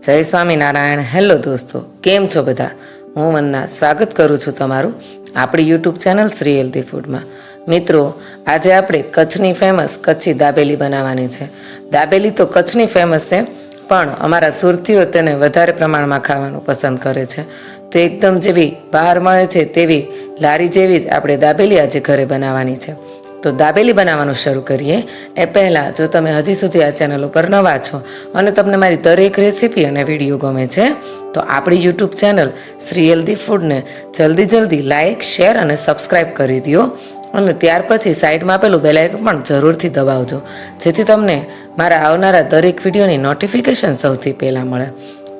જય સ્વામિનારાયણ. હેલો દોસ્તો, કેમ છો બધા? હું વંદના સ્વાગત કરું છું તમારું આપણી યુટ્યુબ ચેનલ શ્રી હેલ્ધી ફૂડમાં. મિત્રો, આજે આપણે કચ્છની ફેમસ કચ્છી દાબેલી બનાવવાની છે. દાબેલી તો કચ્છની ફેમસ છે, પણ અમારા સુરતીઓ તેને વધારે પ્રમાણમાં ખાવાનું પસંદ કરે છે. તો એકદમ જેવી બહાર મળે છે તેવી લારી જેવી જ આપણે દાબેલી આજે ઘરે બનાવવાની છે. તો દાબેલી બનાવવાનું શરૂ કરીએ. એ પહેલાં જો તમે હજી સુધી આ ચેનલ ઉપર નવા છો અને તમને મારી દરેક રેસીપી અને વિડીયો ગમે છે તો આપણી યુટ્યુબ ચેનલ શ્રી હેલ્ધી ફૂડને જલ્દી લાઇક, શેર અને સબસ્ક્રાઈબ કરી દો. અને ત્યાર પછી સાઈડમાં પેલું બેલ આઇકન પણ જરૂરથી દબાવજો, જેથી તમને મારા આવનારા દરેક વિડીયોની નોટિફિકેશન સૌથી પહેલાં મળે.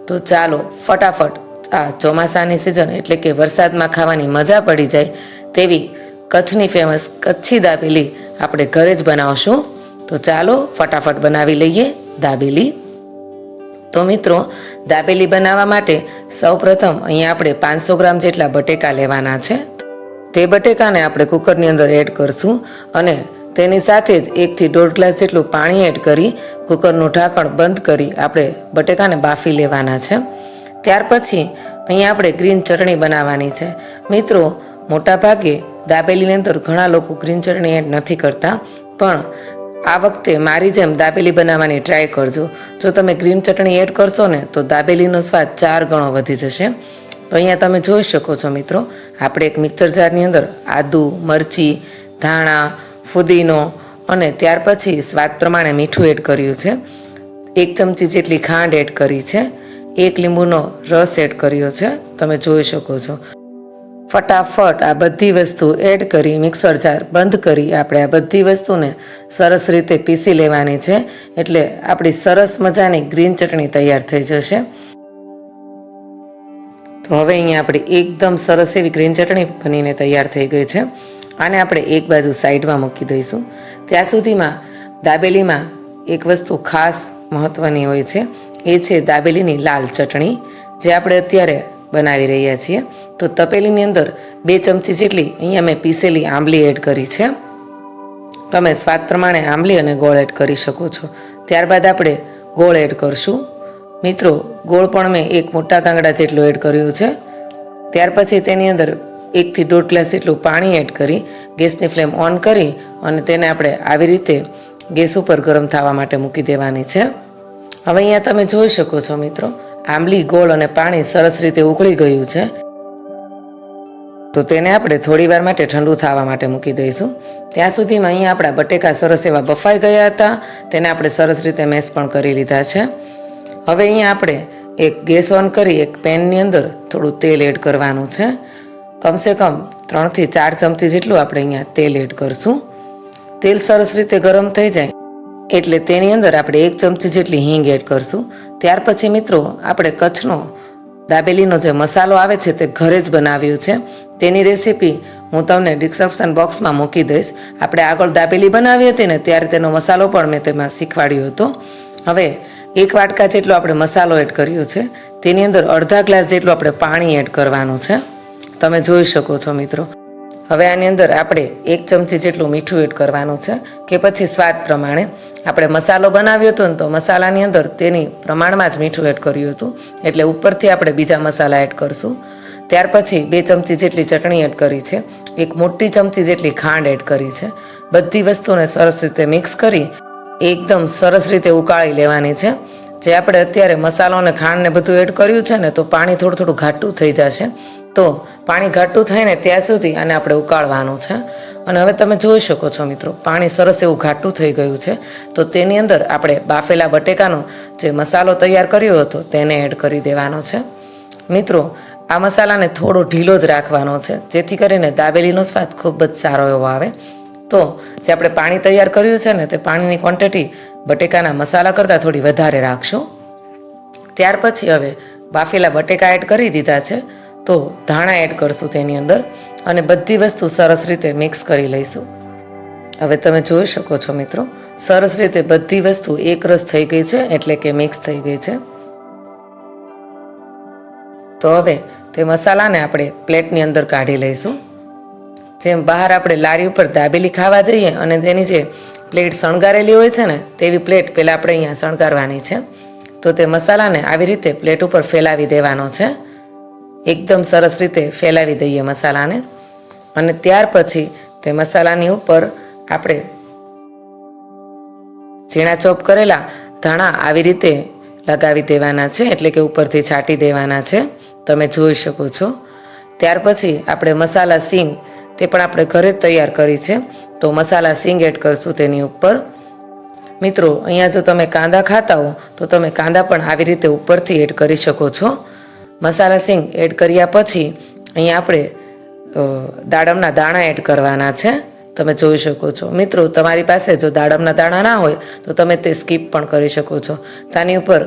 તો ચાલો ફટાફટ આ ચોમાસાની સિઝન એટલે કે વરસાદમાં ખાવાની મજા પડી જાય તેવી કચ્છની ફેમસ કચ્છી દાબેલી આપણે ઘરે જ બનાવશું. તો ચાલો ફટાફટ બનાવી લઈએ દાબેલી. તો મિત્રો, દાબેલી બનાવવા માટે સૌપ્રથમ અહીંયા આપણે 500 ગ્રામ જેટલા બટેકા લેવાના છે. તે બટેકાને આપણે કુકરની અંદર એડ કરશું અને તેની સાથે જ 1 થી 1.5 ગ્લાસ જેટલું પાણી એડ કરી કુકરનું ઢાંકણ બંધ કરી આપણે બટેકાને બાફી લેવાના છે. ત્યાર પછી અહીંયા આપણે ગ્રીન ચટણી બનાવવાની છે. મિત્રો, મોટાભાગે દાબેલીની અંદર ઘણા લોકો ગ્રીન ચટણી એડ નથી કરતા, પણ આ વખતે મારી જેમ દાબેલી બનાવવાની ટ્રાય કરજો. જો તમે ગ્રીન ચટણી એડ કરશો ને તો દાબેલીનો સ્વાદ 4 ગણો વધી જશે. તો અહીંયા તમે જોઈ શકો છો મિત્રો, આપણે એક મિક્સર જારની અંદર આદુ, મરચી, ધાણા, ફુદીનો અને ત્યાર પછી સ્વાદ પ્રમાણે મીઠું એડ કર્યું છે. 1 ચમચી જેટલી ખાંડ એડ કરી છે. 1 લીંબુનો રસ એડ કર્યો છે, તમે જોઈ શકો છો. ફટાફટ આ બધી વસ્તુ એડ કરી મિક્સર જાર બંધ કરી આપણે આ બધી વસ્તુને સરસ રીતે પીસી લેવાની છે. એટલે આપણી સરસ મજાની ગ્રીન ચટણી તૈયાર થઈ જશે. તો હવે અહીંયા આપણી એકદમ સરસ એવી ગ્રીન ચટણી બનીને તૈયાર થઈ ગઈ છે. આને આપણે એક બાજુ સાઈડમાં મૂકી દઈશું. ત્યાં સુધીમાં દાબેલીમાં એક વસ્તુ ખાસ મહત્ત્વની હોય છે, એ છે દાબેલીની લાલ ચટણી, જે આપણે અત્યારે બનાવી રહ્યા છીએ. તો તપેલીની અંદર 2 ચમચી જેટલી અહીંયા મેં પીસેલી આંબલી એડ કરી છે. તમે સ્વાદ પ્રમાણે આંબલી અને ગોળ એડ કરી શકો છો. ત્યારબાદ આપણે ગોળ એડ કરશું. મિત્રો, ગોળ પણ મેં 1 મોટા કાંગડા જેટલું એડ કર્યું છે. ત્યાર પછી તેની અંદર 1 થી 1.5 ગ્લાસ જેટલું પાણી એડ કરી ગેસની ફ્લેમ ઓન કરી અને તેને આપણે આવી રીતે ગેસ ઉપર ગરમ થવા માટે મૂકી દેવાની છે. હવે અહીંયા તમે જોઈ શકો છો મિત્રો, આંબલી, ગોળ અને પાણી સરસ રીતે ઉકળી ગયું છે. તો તેને આપણે થોડી વાર માટે ઠંડુ થવા માટે મૂકી દઈશું. ત્યાં સુધીમાં અહીંયા આપણા બટેકા સરસ એવા બફાઈ ગયા હતા, તેને આપણે સરસ રીતે મેશ પણ કરી લીધા છે. હવે અહીંયા આપણે એક ગેસ ઓન કરી એક પેનની અંદર થોડું તેલ એડ કરવાનું છે. કમસે કમ 3 થી 4 ચમચી જેટલું આપણે અહીંયા તેલ એડ કરશું. તેલ સરસ રીતે ગરમ થઈ જાય એટલે તેની અંદર આપણે 1 ચમચી જેટલી હિંગ એડ કરશું. ત્યાર પછી મિત્રો, આપણે કચ્છનો દાબેલીનો જે મસાલો આવે છે તે ઘરે જ બનાવ્યું છે. તેની રેસીપી હું તમને ડિસ્ક્રિપ્શન બોક્સમાં મૂકી દઈશ. આપણે આગળ દાબેલી બનાવી હતી ને ત્યારે તેનો મસાલો પણ મેં તેમાં શીખવાડ્યો હતો. હવે 1 વાટકા જેટલો આપણે મસાલો એડ કર્યો છે. તેની અંદર અડધા ગ્લાસ જેટલું આપણે પાણી એડ કરવાનું છે, તમે જોઈ શકો છો મિત્રો. હવે આની અંદર આપણે 1 ચમચી જેટલું મીઠું એડ કરવાનું છે, કે પછી સ્વાદ પ્રમાણે. આપણે મસાલો બનાવ્યો હતો ને તો મસાલાની અંદર તેની પ્રમાણમાં જ મીઠું એડ કર્યું હતું, એટલે ઉપરથી આપણે બીજા મસાલા એડ કરશું. ત્યાર પછી 2 ચમચી જેટલી ચટણી એડ કરી છે. 1 મોટી ચમચી જેટલી ખાંડ એડ કરી છે. બધી વસ્તુને સરસ રીતે મિક્સ કરી એકદમ સરસ રીતે ઉકાળી લેવાની છે. જે આપણે અત્યારે મસાલો અને ખાંડને બધું એડ કર્યું છે ને, તો પાણી થોડું ઘાટું થઈ જશે. તો પાણી ઘાટું થાય ને ત્યાં સુધી આને આપણે ઉકાળવાનું છે. અને હવે તમે જોઈ શકો છો મિત્રો, પાણી સરસ એવું ઘાટું થઈ ગયું છે. તો તેની અંદર આપણે બાફેલા બટેકાનો જે મસાલો તૈયાર કર્યો હતો તેને એડ કરી દેવાનો છે. મિત્રો, આ મસાલાને થોડો ઢીલો જ રાખવાનો છે, જેથી કરીને દાબેલીનો સ્વાદ ખૂબ જ સારો એવો આવે. તો જે આપણે પાણી તૈયાર કર્યું છે ને, તે પાણીની ક્વોન્ટિટી બટેકાના મસાલા કરતાં થોડી વધારે રાખશું. ત્યાર પછી હવે બાફેલા બટેકા એડ કરી દીધા છે. તો ધાણા એડ કરશું તેની અંદર અને બધી વસ્તુ સરસ રીતે મિક્સ કરી લઈશું. હવે તમે જોઈ શકો છો મિત્રો, સરસ રીતે બધી વસ્તુ એકરસ થઈ ગઈ છે, એટલે કે મિક્સ થઈ ગઈ છે. તો હવે તે મસાલાને આપણે પ્લેટની અંદર કાઢી લઈશું. જેમ બહાર આપણે લારી ઉપર દાબેલી ખાવા જઈએ અને તેની જે પ્લેટ શણગારેલી હોય છે ને, તેવી પ્લેટ પહેલાં આપણે અહીંયા શણગારવાની છે. તો તે મસાલાને આવી રીતે પ્લેટ ઉપર ફેલાવી દેવાનો છે. એકદમ સરસ રીતે ફેલાવી દઈએ મસાલાને. અને ત્યાર પછી તે મસાલાની ઉપર આપણે ઝીણા ચોપ કરેલા ધાણા આવી રીતે લગાવી દેવાના છે, એટલે કે ઉપરથી છાંટી દેવાના છે. તમે જોઈ શકો છો. ત્યાર પછી આપણે મસાલા સીંગ, તે પણ આપણે ઘરે જ તૈયાર કરી છે, તો મસાલા સીંગ એડ કરશું તેની ઉપર. મિત્રો, અહીંયા જો તમે કાંદા ખાતા હો તો તમે કાંદા પણ આવી રીતે ઉપરથી એડ કરી શકો છો. મસાલા સીંગ એડ કર્યા પછી અહીંયા આપણે દાડમના દાણા એડ કરવાના છે. તમે જોઈ શકો છો. મિત્રો, તમારી પાસે જો દાડમના દાણા ના હોય તો તમે તે સ્કીપ પણ કરી શકો છો. તેની ઉપર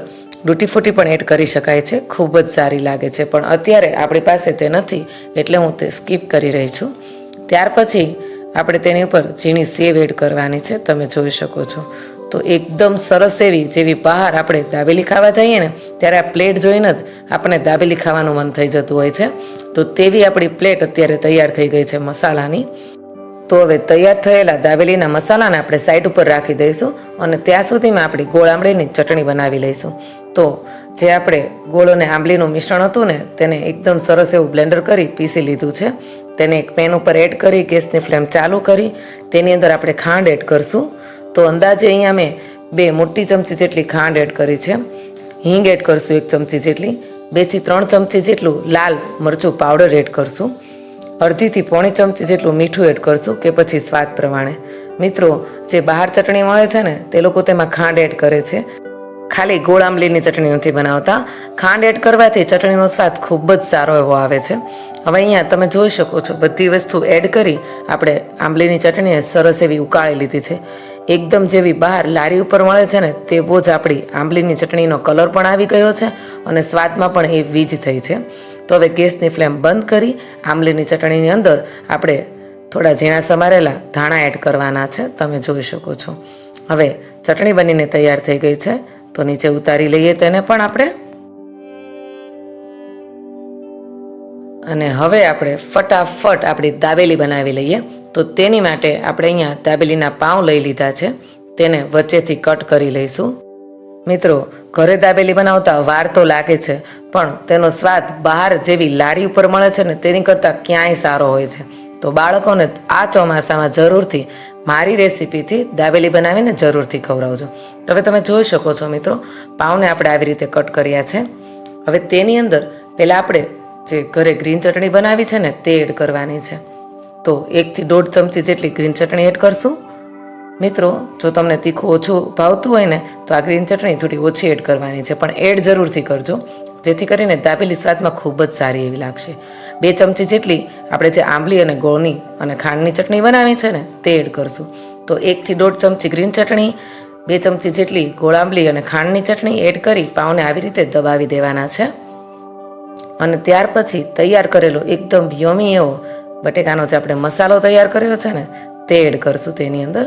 ડૂટી ફૂટી પણ એડ કરી શકાય છે, ખૂબ જ સારી લાગે છે, પણ અત્યારે આપણી પાસે તે નથી એટલે હું તે સ્કીપ કરી રહી છું. ત્યાર પછી આપણે તેની ઉપર ઝીણી સેવ એડ કરવાની છે. તમે જોઈ શકો છો. તો એકદમ સરસ એવી, જેવી બહાર આપણે દાબેલી ખાવા જઈએ ને ત્યારે આ પ્લેટ જોઈને જ આપણને દાબેલી ખાવાનું મન થઈ જતું હોય છે. તો તેવી આપણી પ્લેટ અત્યારે તૈયાર થઈ ગઈ છે મસાલાની. તો હવે તૈયાર થયેલા દાબેલીના મસાલાને આપણે સાઈડ ઉપર રાખી દઈશું અને ત્યાં સુધીમાં આપણી ગોળ આંબલીની ચટણી બનાવી લઈશું. તો જે આપણે ગોળ અને આંબલીનું મિશ્રણ હતું ને તેને એકદમ સરસ એવું બ્લેન્ડર કરી પીસી લીધું છે. તેને એક પેન ઉપર એડ કરી ગેસની ફ્લેમ ચાલુ કરી તેની અંદર આપણે ખાંડ એડ કરશું. તો અંદાજે અહીંયા મેં 2 મોટી ચમચી જેટલી ખાંડ એડ કરી છે. હિંગ એડ કરશું 1 ચમચી જેટલી. 2 થી 3 ચમચી જેટલું લાલ મરચું પાવડર એડ કરશું. 1/2 થી 1/4 ચમચી જેટલું મીઠું એડ કરશું કે પછી સ્વાદ પ્રમાણે. મિત્રો, જે બહાર ચટણી મળે છે ને તે લોકો તેમાં ખાંડ એડ કરે છે, ખાલી ગોળ આંબલીની ચટણી નથી બનાવતા. ખાંડ એડ કરવાથી ચટણીનો સ્વાદ ખૂબ જ સારો એવો આવે છે. હવે અહીંયા તમે જોઈ શકો છો, બધી વસ્તુ એડ કરી આપણે આંબલીની ચટણીને સરસ એવી ઉકાળી લીધી છે. એકદમ જેવી બહાર લારી ઉપર મળે છે ને તેવો જ આપણી આંબલીની ચટણીનો કલર પણ આવી ગયો છે અને સ્વાદમાં પણ એ વીજ થઈ છે. તો હવે ગેસની ફ્લેમ બંધ કરી આંબલીની ચટણીની અંદર આપણે થોડા ઝીણા સમારેલા ધાણા એડ કરવાના છે. તમે જોઈ શકો છો. હવે ચટણી બનીને તૈયાર થઈ ગઈ છે, તો નીચે ઉતારી લઈએ તેને પણ આપણે. અને હવે આપણે ફટાફટ આપણી દાબેલી બનાવી લઈએ. તો તેની માટે આપણે અહીંયા દાબેલીના પાઉં લઈ લીધા છે, તેને વચ્ચેથી કટ કરી લઈશું. મિત્રો, ઘરે દાબેલી બનાવતા વાર તો લાગે છે, પણ તેનો સ્વાદ બહાર જેવી લારી ઉપર મળે છે ને તેની કરતાં ક્યાંય સારો હોય છે. તો બાળકોને આ ચોમાસામાં જરૂરથી મારી રેસીપીથી દાબેલી બનાવીને જરૂરથી ખવડાવજો. તો હવે તમે જોઈ શકો છો મિત્રો, પાઉંને આપણે આવી રીતે કટ કર્યા છે. હવે તેની અંદર પહેલાં આપણે જે ઘરે ગ્રીન ચટણી બનાવી છે ને તે એડ કરવાની છે. તો 1 થી 1.5 ચમચી જેટલી ગ્રીન ચટણી એડ કરશું. મિત્રો, જો તમને તીખું ઓછું ભાવતું હોય ને તો આ ગ્રીન ચટણી થોડી ઓછી એડ કરવાની છે, પણ એડ જરૂરથી કરજો, જેથી કરીને દાબેલી સ્વાદમાં ખૂબ જ સારી એવી લાગશે. 2 ચમચી જેટલી આપણે જે આંબલી અને ગોળની અને ખાંડની ચટણી બનાવી છે ને તે એડ કરશું. તો 1 થી 1.5 ચમચી ગ્રીન ચટણી, 2 ચમચી જેટલી ગોળ આંબલી અને ખાંડની ચટણી એડ કરી પાઉંને આવી રીતે દબાવી દેવાના છે. અને ત્યાર પછી તૈયાર કરેલો એકદમ યમી એવો બટેકાનો જે આપણે મસાલો તૈયાર કર્યો છે ને તે એડ કરશું તેની અંદર.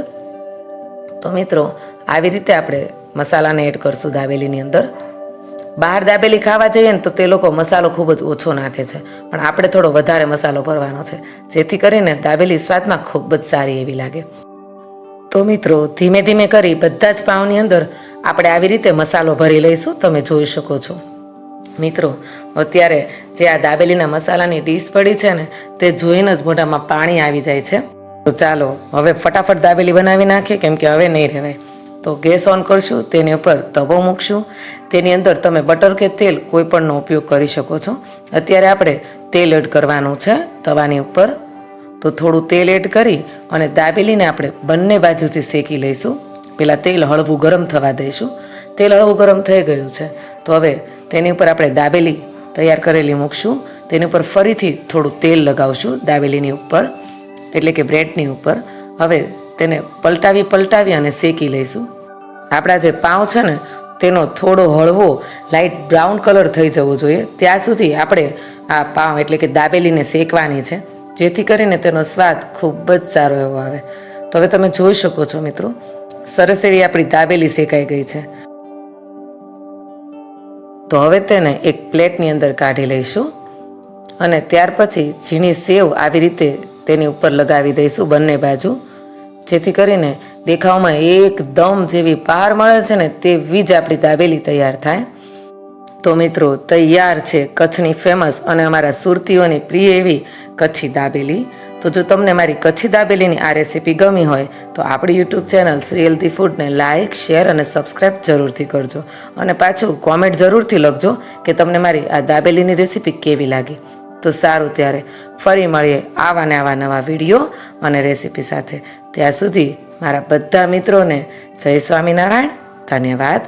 તો મિત્રો, આવી રીતે આપણે મસાલાને એડ કરશું દાબેલીની અંદર. બહાર દાબેલી ખાવા જઈએ ને તો તે લોકો મસાલો ખૂબ જ ઓછો નાખે છે, પણ આપણે થોડો વધારે મસાલો ભરવાનો છે, જેથી કરીને દાબેલી સ્વાદમાં ખૂબ જ સારી એવી લાગે. તો મિત્રો, ધીમે ધીમે કરી બધા જ પાઉંની અંદર આપણે આવી રીતે મસાલો ભરી લઈશું. તમે જોઈ શકો છો. મિત્રો, અત્યારે જે આ દાબેલીના મસાલાની ડીશ પડી છે ને તે જોઈને જ મોઢામાં પાણી આવી જાય છે. તો ચાલો હવે ફટાફટ દાબેલી બનાવી નાખીએ, કેમ કે હવે નહીં રહેવાય. તો ગેસ ઓન કરશું, તેની ઉપર તવો મૂકશું. તેની અંદર તમે બટર કે તેલ કોઈ પણનો ઉપયોગ કરી શકો છો. અત્યારે આપણે તેલ એડ કરવાનું છે તવાની ઉપર. તો થોડું તેલ એડ કરી અને દાબેલીને આપણે બંને બાજુથી શેકી લઈશું. પહેલાં તેલ હળવું ગરમ થવા દઈશું. તેલ હળવું ગરમ થઈ ગયું છે, તો હવે તેની ઉપર આપણે દાબેલી તૈયાર કરેલી મૂકશું. તેની ઉપર ફરીથી થોડું તેલ લગાવશું દાબેલીની ઉપર, એટલે કે બ્રેડની ઉપર. હવે તેને પલટાવી અને શેકી લઈશું. આપણા જે પાઉં છે ને તેનો થોડો હળવો લાઇટ બ્રાઉન કલર થઈ જવો જોઈએ ત્યાં સુધી આપણે આ પાઉં એટલે કે દાબેલીને શેકવાની છે, જેથી કરીને તેનો સ્વાદ ખૂબ જ સારો એવો આવે. તો હવે તમે જોઈ શકો છો મિત્રો, સરસ એવી આપણી દાબેલી શેકાઈ ગઈ છે. તો હવે તેને એક પ્લેટની અંદર કાઢી લઈશું અને ત્યાર પછી ઝીણી સેવ આવી રીતે તેની ઉપર લગાવી દઈશું બંને બાજુ, જેથી કરીને દેખાવમાં એકદમ જેવી બહાર મળે છે ને તેવી જ આપણી દાબેલી તૈયાર થાય. તો મિત્રો તૈયાર છે કચ્છની ફેમસ અને અમારા સુરતીઓની પ્રિય એવી કચ્છી દાબેલી. તો જો તમને મારી કચ્છી દાબેલીની આ રેસીપી ગમી હોય તો આપણી યુટ્યુબ ચેનલ શ્રી હેલ્ધી ફૂડને લાઇક, શેર અને સબસ્ક્રાઈબ જરૂરથી કરજો. અને પાછું કોમેન્ટ જરૂરથી લખજો કે તમને મારી આ દાબેલીની રેસીપી કેવી લાગી. તો સારું, ત્યારે ફરી મળીએ આવા ને આવા નવા વિડીયો અને રેસીપી સાથે. ત્યાં સુધી મારા બધા મિત્રોને જય સ્વામિનારાયણ. ધન્યવાદ.